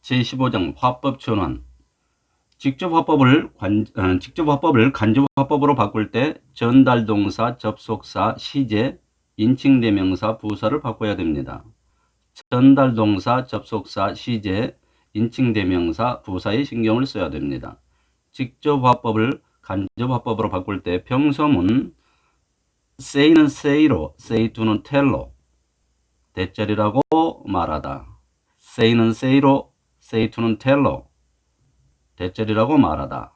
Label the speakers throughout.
Speaker 1: 제15장 화법 전환. 직접 화법을 간접 화법으로 바꿀 때 전달동사, 접속사, 시제, 인칭대명사, 부사를 바꿔야 됩니다. 전달동사, 접속사, 시제, 인칭대명사, 부사에 신경을 써야 됩니다. 직접 화법을 간접 화법으로 바꿀 때 평소문 say는 say로, say to는 tell로, 대절이라고 말하다. say는 say로, say to는 tell로, 대절이라고 말하다.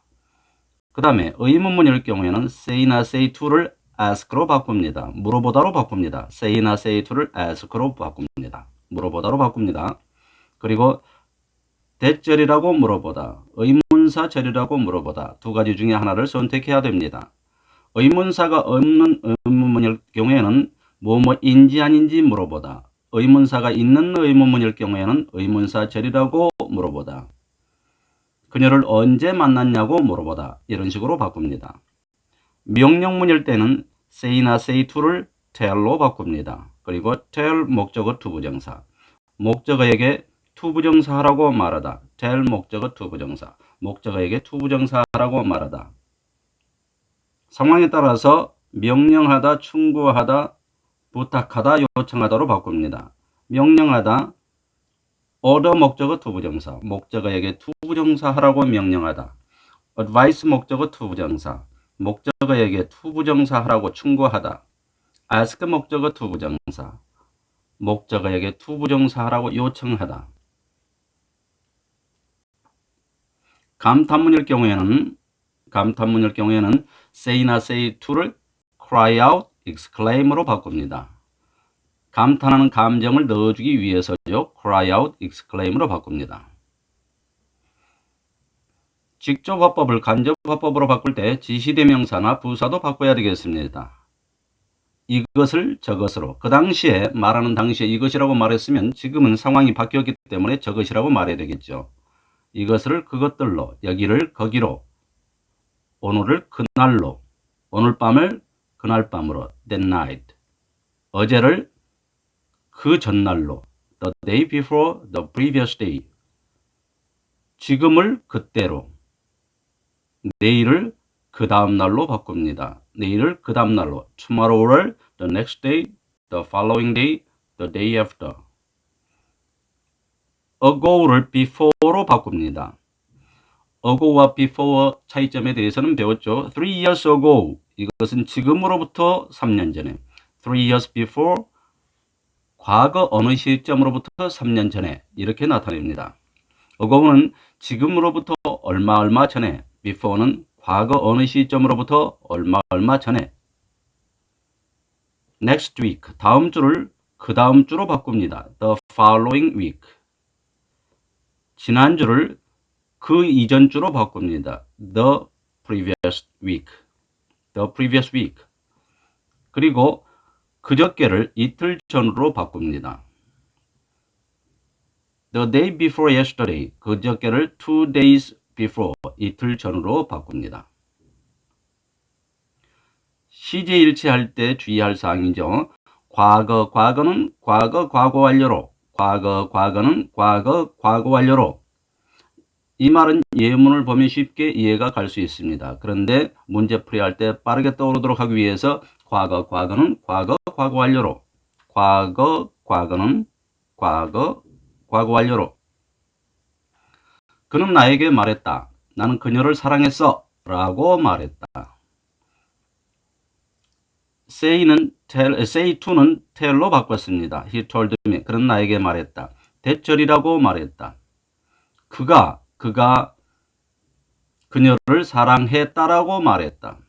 Speaker 1: 그 다음에 의문문일 경우에는 say나 say to를 ask로 바꿉니다. 물어보다로 바꿉니다. say나 say to를 ask로 바꿉니다. 물어보다로 바꿉니다. 그리고 대절이라고 물어보다, 의문사 절이라고 물어보다 두 가지 중에 하나를 선택해야 됩니다. 의문사가 없는 의문문일 경우에는 뭐뭐인지 아닌지 물어보다, 의문사가 있는 의문문일 경우에는 의문사 절이라고 물어보다, 그녀를 언제 만났냐고 물어보다, 이런 식으로 바꿉니다. 명령문일 때는 say나 say to를 tell로 바꿉니다. 그리고 tell 목적어 투부정사, 목적어에게 투부정사라고 말하다, tell 목적어 투부정사, 목적어에게 투부정사라고 말하다. 상황에 따라서 명령하다, 충고하다, 부탁하다, 요청하다로 바꿉니다. 명령하다, order 목적어 투부정사, 목적어에게 투부정사 하라고 명령하다. advice 목적어 투부정사, 목적어에게 투부정사 하라고 충고하다. ask 목적어 투부정사, 목적어에게 투부정사 하라고 요청하다. 감탄문일 경우에는 say나 say to를 cry out, exclaim으로 바꿉니다. 감탄하는 감정을 넣어주기 위해서죠. cry out, exclaim으로 바꿉니다. 직접 화법을 간접 화법으로 바꿀 때 지시대명사나 부사도 바꿔야 되겠습니다. 이것을 저것으로, 그 당시에 말하는 당시에 이것이라고 말했으면 지금은 상황이 바뀌었기 때문에 저것이라고 말해야 되겠죠. 이것을 그것들로, 여기를 거기로, 오늘을 그날로, 오늘 밤을 그날 밤으로, that night, 어제를 그 전날로, the day before the previous day, 지금을 그때로, 내일을 그 다음 날로 바꿉니다. 내일을 그 다음 날로, tomorrow를 the next day, the following day, the day after. ago를 before로 바꿉니다. ago와 before 차이점에 대해서는 배웠죠. 3 years ago, 이것은 지금으로부터 3년 전에. 3 years before, 과거 어느 시점으로부터 3년 전에, 이렇게 나타냅니다. ago는 지금으로부터 얼마 전에, before는 과거 어느 시점으로부터 얼마 전에. next week, 다음 주를 그 다음 주로 바꿉니다. the following week. 지난주를 그 이전 주로 바꿉니다. the previous week. the previous week. 그리고 그저께를 이틀 전으로 바꿉니다. the day before yesterday. 그저께를 2 days before. 이틀 전으로 바꿉니다. 시제 일치할 때 주의할 사항이죠. 과거는 과거 완료로, 과거는 과거 완료로. 이 말은 예문을 보면 쉽게 이해가 갈 수 있습니다. 그런데 문제 풀이할 때 빠르게 떠오르도록 하기 위해서 과거는 과거 완료로, 과거는 과거 완료로. 그는 나에게 말했다. 나는 그녀를 사랑했어. 라고 말했다. say to는 tell로 바꿨습니다. He told me. 그는 나에게 말했다. 대절이라고 말했다. 그가 그녀를 사랑했다라고 말했다.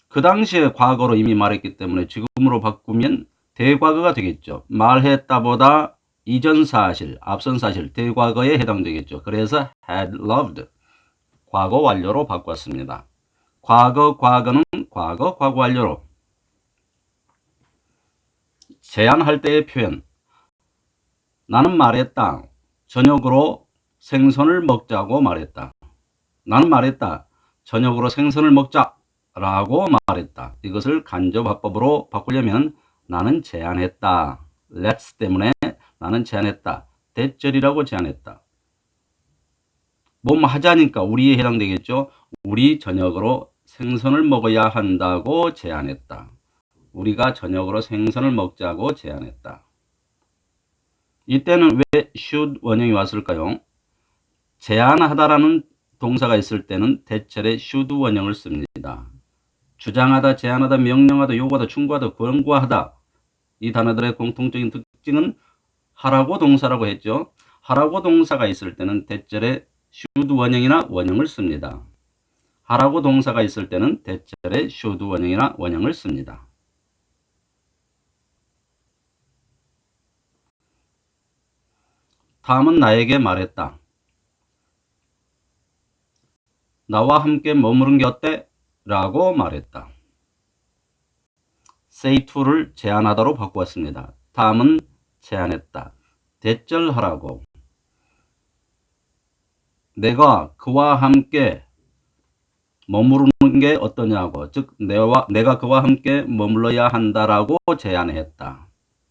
Speaker 1: 그 당시에 과거로 이미 말했기 때문에 지금으로 바꾸면 대과거가 되겠죠. 말했다보다 이전 사실, 앞선 사실, 대과거에 해당되겠죠. 그래서 had loved, 과거 완료로 바꿨습니다. 과거는 과거 완료로. 제안할 때의 표현. 나는 말했다. 저녁으로 생선을 먹자고 말했다. 나는 말했다. 저녁으로 생선을 먹자라고 말했다. 이것을 간접 화법으로 바꾸려면 나는 제안했다. let's 때문에 나는 제안했다. 대절이라고 제안했다. 뭐뭐 하자니까 우리에 해당되겠죠. 우리 저녁으로 생선을 먹어야 한다고 제안했다. 우리가 저녁으로 생선을 먹자고 제안했다. 이때는 왜 should 원형이 왔을까요? 제안하다라는 동사가 있을 때는 대절에 should 원형을 씁니다. 주장하다, 제안하다, 명령하다, 요구하다, 충고하다, 권고하다. 이 단어들의 공통적인 특징은 하라고 동사라고 했죠. 하라고 동사가 있을 때는 대절에 should 원형이나 원형을 씁니다. 하라고 동사가 있을 때는 대절에 should 원형이나 원형을 씁니다. 다음은 나에게 말했다. 나와 함께 머무른 게 어때? 라고 말했다. say to를 제안하다로 바꾸었습니다. 다음은 제안했다. 대절하라고. 내가 그와 함께 머무르는 게 어떠냐고, 즉 내가 그와 함께 머물러야 한다라고 제안했다.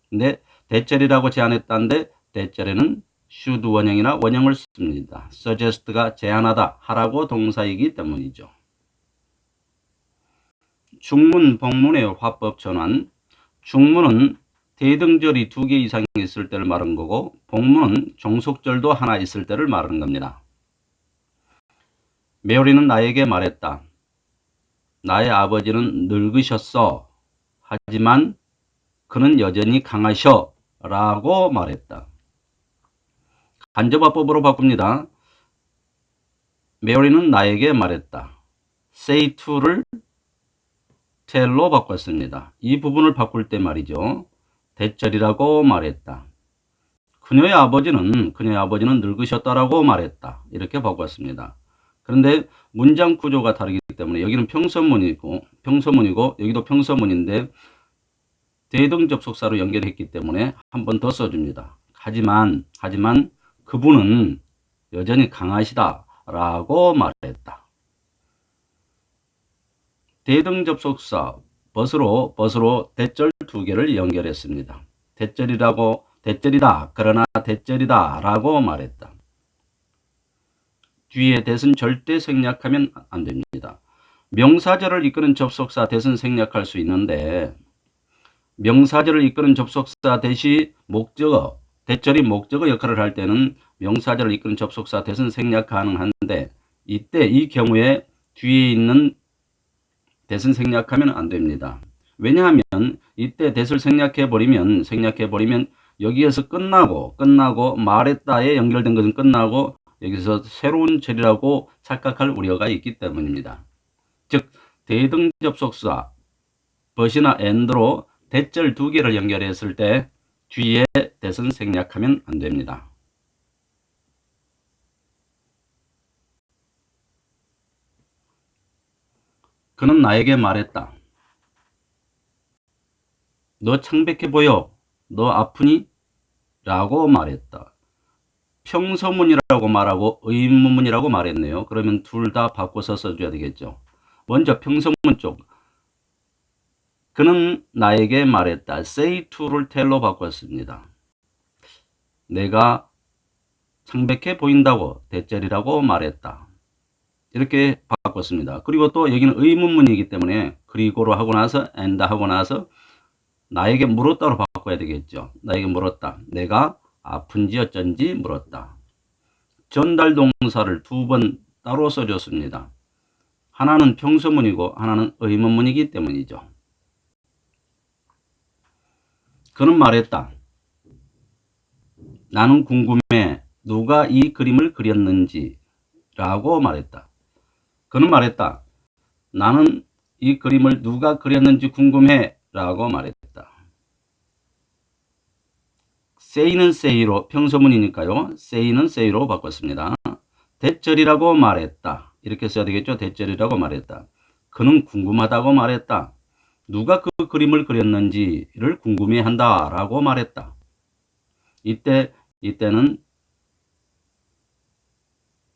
Speaker 1: 근데 대절이라고 제안했다는데 대절에는 should 원형이나 원형을 씁니다. suggest가 제안하다, 하라고 동사이기 때문이죠. 중문, 복문의 화법 전환. 중문은 대등절이 2개 이상 있을 때를 말하는 거고, 복문은 종속절도 하나 있을 때를 말하는 겁니다. 메어리는 나에게 말했다. 나의 아버지는 늙으셨어. 하지만 그는 여전히 강하셔. 라고 말했다. 간접화법으로 바꿉니다. 메어리는 나에게 말했다. say to를 tell로 바꿨습니다. 이 부분을 바꿀 때 말이죠. 대절이라고 말했다. 그녀의 아버지는 늙으셨다라고 말했다. 이렇게 바꿨습니다. 그런데 문장 구조가 다르기 때문에 여기는 평서문이고 여기도 평서문인데 대등접속사로 연결했기 때문에 한 번 더 써줍니다. 하지만 그분은 여전히 강하시다라고 말했다. 대등접속사 벗으로 대절 2개를 연결했습니다. 대절이다, 그러나 대절이다 라고 말했다. 뒤에 대은 절대 생략하면 안 됩니다. 명사절을 이끄는 접속사 대은 생략할 수 있는데 명사절을 이끄는 접속사 대시 목적어, 대절이 목적어 역할을 할 때는 명사절을 이끄는 접속사 대은 생략 가능한데 이때 이 경우에 뒤에 있는 대은 생략하면 안 됩니다. 왜냐하면 이때 대을 생략해버리면 여기에서 끝나고 말했다에 연결된 것은 끝나고 여기서 새로운 절이라고 착각할 우려가 있기 때문입니다. 즉 대등접속사 but이나 and로 대절 2개를 연결했을 때 뒤에 대은 생략하면 안 됩니다. 그는 나에게 말했다. 너 창백해 보여. 너 아프니? 라고 말했다. 평서문이라고 말하고 의문문이라고 말했네요. 그러면 둘 다 바꿔서 써줘야 되겠죠. 먼저 평서문 쪽. 그는 나에게 말했다. say to를 tell로 바꿨습니다. 내가 창백해 보인다고 대절이라고 말했다. 이렇게 바꿨습니다. 그리고 또 여기는 의문문이기 때문에 그리고로 하고 나서 and 하고 나서 나에게 물었다로 바꿔야 되겠죠. 나에게 물었다. 내가 아픈지 어쩐지 물었다. 전달 동사를 2번 따로 써줬습니다. 하나는 평서문이고 하나는 의문문이기 때문이죠. 그는 말했다. 나는 궁금해. 누가 이 그림을 그렸는지 라고 말했다. 그는 말했다. 나는 이 그림을 누가 그렸는지 궁금해 라고 말했다. say는 say로 평서문이니까요. say는 say로 바꿨습니다. 대절이라고 말했다. 이렇게 써야 되겠죠. 대절이라고 말했다. 그는 궁금하다고 말했다. 누가 그 그림을 그렸는지를 궁금해한다 라고 말했다. 이때는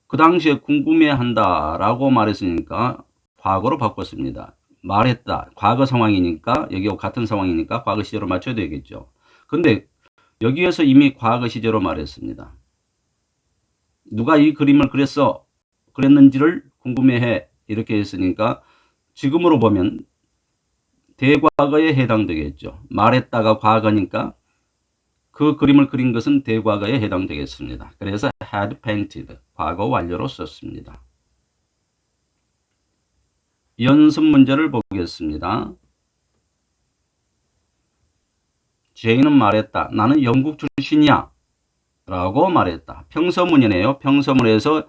Speaker 1: 그 당시에 궁금해한다 라고 말했으니까 과거로 바꿨습니다. 말했다. 과거 상황이니까 여기와 같은 상황이니까 과거 시제로 맞춰야 되겠죠. 근데 여기에서 이미 과거 시제로 말했습니다. 누가 이 그림을 그랬는지를 궁금해해. 이렇게 했으니까 지금으로 보면 대과거에 해당되겠죠. 말했다가 과거니까 그 그림을 그린 것은 대과거에 해당되겠습니다. 그래서 had painted, 과거 완료로 썼습니다. 연습 문제를 보겠습니다. 제이는 말했다. 나는 영국 출신이야. 라고 말했다. 평서문이네요. 평서문에서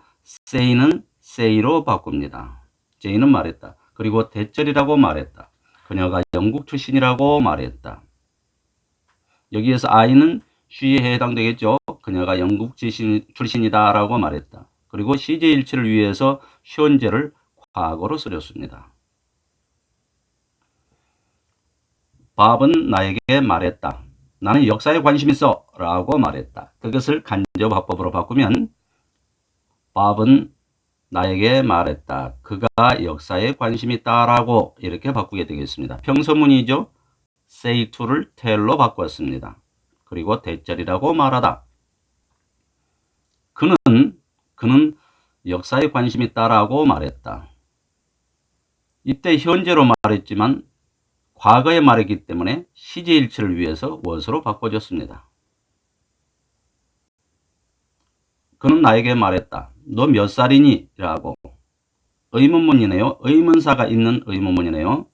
Speaker 1: say는 say로 바꿉니다. 제이는 말했다. 그리고 대절이라고 말했다. 그녀가 영국 출신이라고 말했다. 여기에서 I는 she에 해당되겠죠. 그녀가 영국 출신이다 라고 말했다. 그리고 시제 일치를 위해서 현재를 과거로 쓰렸습니다. 밥은 나에게 말했다. 나는 역사에 관심 있어 라고 말했다. 그것을 간접화법으로 바꾸면 밥은 나에게 말했다. 그가 역사에 관심 있다 라고 이렇게 바꾸게 되겠습니다. 평서문이죠. say to를 tell로 바꿨습니다. 그리고 대절이라고 말하다. 그는 역사에 관심 있다라고 말했다. 이때 현재로 말했지만 과거에 말했기 때문에 시제일치를 위해서 was로 바꿔줬습니다. 그는 나에게 말했다. 너 몇 살이니? 라고. 의문문이네요. 의문사가 있는 의문문이네요.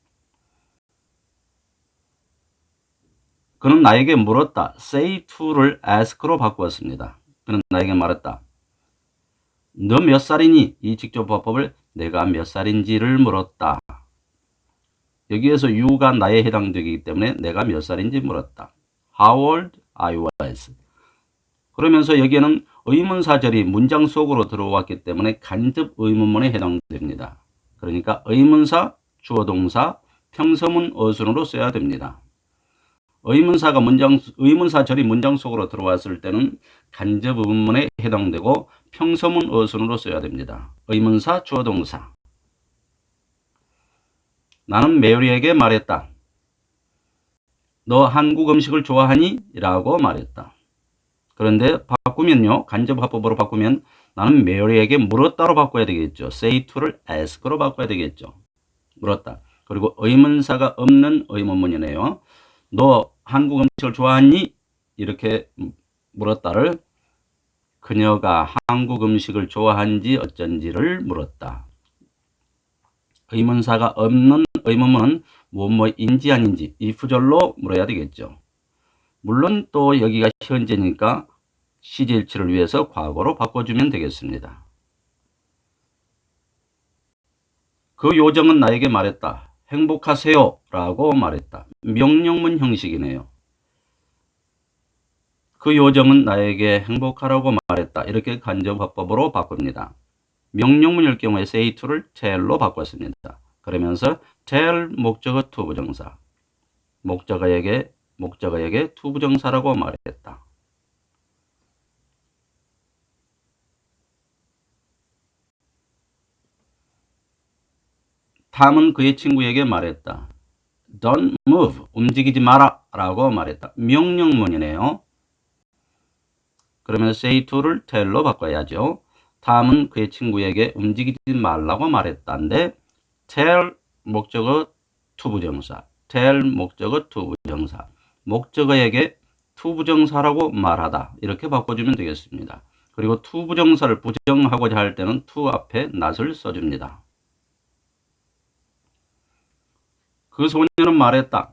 Speaker 1: 그는 나에게 물었다. say to를 ask로 바꾸었습니다. 그는 나에게 말했다. 너 몇 살이니? 이 직접화법을 내가 몇 살인지를 물었다. 여기에서 you가 나에 해당되기 때문에 내가 몇 살인지 물었다. How old I was. 그러면서 여기에는 의문사절이 문장 속으로 들어왔기 때문에 간접 의문문에 해당됩니다. 그러니까 의문사, 주어동사, 평서문, 어순으로 써야 됩니다. 의문사절이 문장 속으로 들어왔을 때는 간접 의문문에 해당되고 평서문, 어순으로 써야 됩니다. 의문사, 주어동사. 나는 메리에게 말했다. 너 한국 음식을 좋아하니? 라고 말했다. 그런데 바꾸면요. 간접화법으로 바꾸면 나는 메리에게 물었다로 바꿔야 되겠죠. say to를 ask로 바꿔야 되겠죠. 물었다. 그리고 의문사가 없는 의문문이네요. 너 한국 음식을 좋아하니? 이렇게 물었다를 그녀가 한국 음식을 좋아하는지 어쩐지를 물었다. 의문사가 없는 의문문은 뭐뭐인지 아닌지 if절로 물어야 되겠죠. 물론 또 여기가 현재니까 시제일치를 위해서 과거로 바꿔주면 되겠습니다. 그 요정은 나에게 말했다. 행복하세요 라고 말했다. 명령문 형식이네요. 그 요정은 나에게 행복하라고 말했다. 이렇게 간접화법으로 바꿉니다. 명령문일 경우에 say to를 tell로 바꿨습니다. 그러면서 tell 목적어 to 부정사. 목적어에게 to 부정사라고 말했다. 탐은 그의 친구에게 말했다. Don't move. 움직이지 마라 라고 말했다. 명령문이네요. 그러면 say to를 tell로 바꿔야죠. 탐은 그의 친구에게 움직이지 말라고 말했다인데 tell 목적어 to 부정사, tell 목적어 to 부정사, 목적어에게 to 부정사라고 말하다 이렇게 바꿔주면 되겠습니다. 그리고 to 부정사를 부정하고자 할 때는 to 앞에 not을 써줍니다. 그 소녀는 말했다.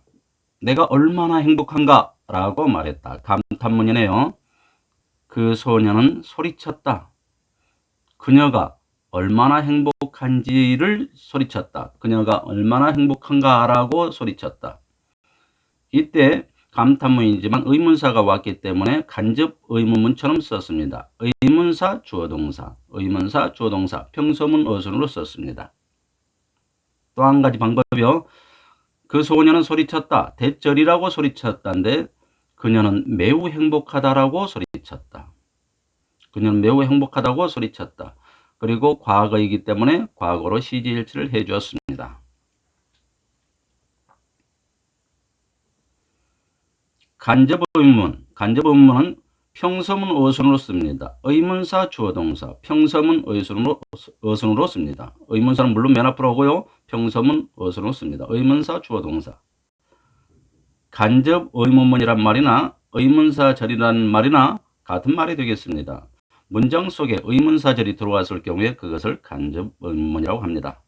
Speaker 1: 내가 얼마나 행복한가 라고 말했다. 감탄문이네요. 그 소녀는 소리쳤다. 그녀가 얼마나 행복한지를 소리쳤다. 그녀가 얼마나 행복한가라고 소리쳤다. 이때 감탄문이지만 의문사가 왔기 때문에 간접 의문문처럼 썼습니다. 의문사, 주어동사, 의문사, 주어동사, 평서문, 어순으로 썼습니다. 또 한 가지 방법이요. 그 소녀는 소리쳤다. 대절이라고 소리쳤다인데 그녀는 매우 행복하다라고 소리쳤다. 그녀는 매우 행복하다고 소리쳤다. 그리고 과거이기 때문에 과거로 시제일치를 해주었습니다. 간접 의문문. 간접 의문문은 평서문 어순으로 씁니다. 의문사 주어동사, 평서문 어순으로 씁니다. 의문사는 물론 맨 앞으로 오고요. 평서문 어순으로 씁니다. 의문사 주어동사. 간접 의문문이란 말이나 의문사절이라는 말이나 같은 말이 되겠습니다. 문장 속에 의문사절이 들어왔을 경우에 그것을 간접 의문문이라고 합니다.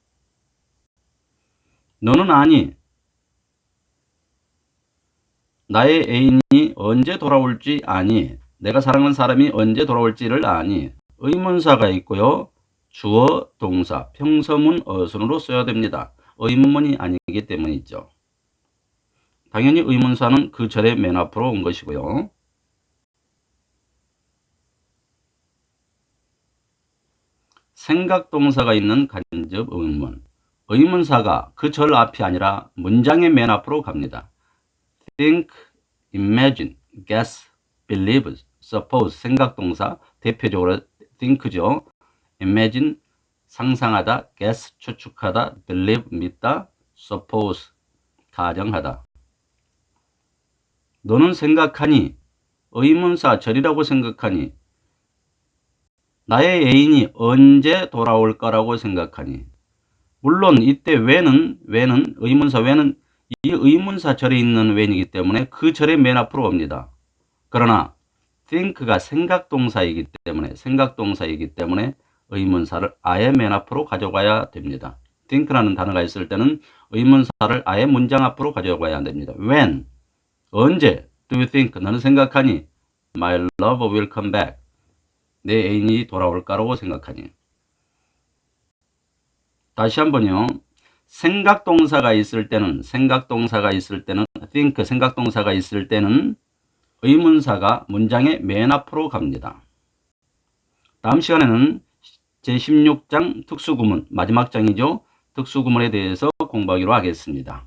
Speaker 1: 너는 아니. 나의 애인이 언제 돌아올지 아니. 내가 사랑하는 사람이 언제 돌아올지를 아니. 의문사가 있고요. 주어, 동사, 평서문 어순으로 써야 됩니다. 의문문이 아니기 때문이죠. 당연히 의문사는 그 절의 맨 앞으로 온 것이고요. 생각동사가 있는 간접 의문문. 의문사가 그 절 앞이 아니라 문장의 맨 앞으로 갑니다. think, imagine, guess, believe, suppose 생각동사 대표적으로 think죠. imagine 상상하다, guess 추측하다, believe 믿다, suppose 가정하다. 너는 생각하니 의문사 절이라고 생각하니 나의 애인이 언제 돌아올 거라고 생각하니 물론 이때 when은 의문사 when은 이 의문사 절에 있는 when이기 때문에 그 절의 맨 앞으로 옵니다. 그러나 think가 생각동사이기 때문에 의문사를 아예 맨 앞으로 가져가야 됩니다. think라는 단어가 있을 때는 의문사를 아예 문장 앞으로 가져가야 됩니다. when 언제 do you think 너는 생각하니 my love will come back 내 애인이 돌아올까라고 생각하니. 다시 한번요. 생각동사가 있을 때는 think 생각동사가 있을 때는 의문사가 문장의 맨 앞으로 갑니다. 다음 시간에는 제16장 특수구문 마지막 장이죠. 특수구문에 대해서 공부하기로 하겠습니다.